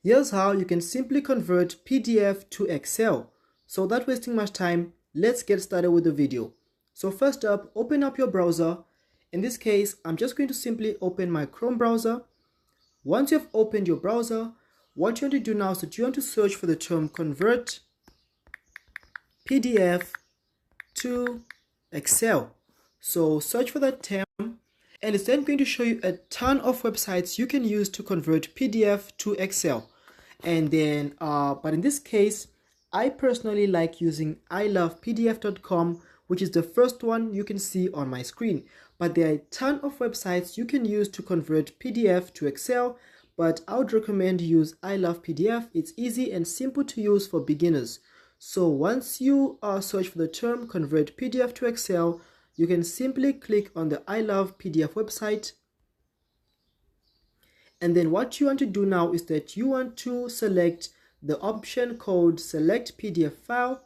Here's how you can simply convert PDF to Excel. So without wasting much time, let's get started with the video. So first up, open up your browser. In this case, I'm just going to simply open my Chrome browser. Once you've opened your browser, what you want to do now is that you want to search for the term convert PDF to Excel. So search for that term, and it's then going to show you a ton of websites you can use to convert PDF to Excel. And then, but in this case, I personally like using ilovepdf.com, which is the first one you can see on my screen. But there are a ton of websites you can use to convert PDF to Excel, but I would recommend you use ilovepdf. It's easy and simple to use for beginners. So once you search for the term convert PDF to Excel, you can simply click on the I Love PDF website. And then what you want to do now is that you want to select the option called select PDF file.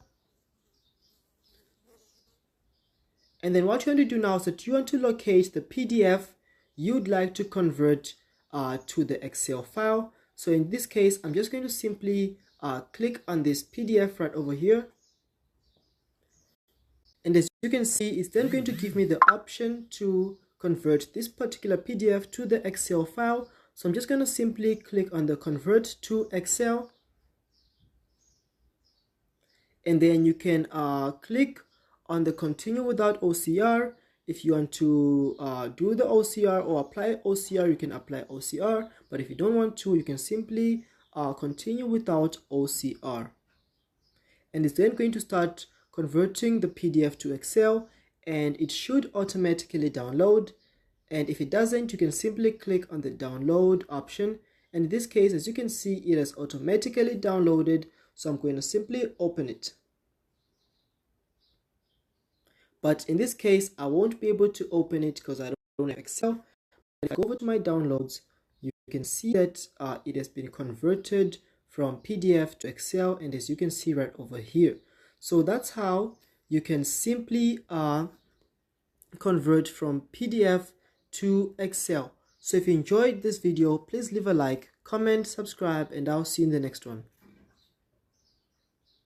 And then what you want to do now is that you want to locate the PDF you'd like to convert to the Excel file. So in this case, I'm just going to simply click on this PDF right over here. And as you can see, it's then going to give me the option to convert this particular PDF to the Excel file. So I'm just going to simply click on the convert to Excel. And then you can click on the continue without OCR. If you want to do the OCR or apply OCR, you can apply OCR. But if you don't want to, you can simply continue without OCR. And it's then going to start converting the PDF to Excel, and it should automatically download. And if it doesn't, you can simply click on the download option. And in this case, as you can see, it has automatically downloaded. So I'm going to simply open it. But in this case, I won't be able to open it because I don't have Excel. If I go over to my downloads, you can see that it has been converted from PDF to Excel, and as you can see right over here. So that's how you can simply convert from PDF to Excel. So if you enjoyed this video, please leave a like, comment, subscribe, and I'll see you in the next one.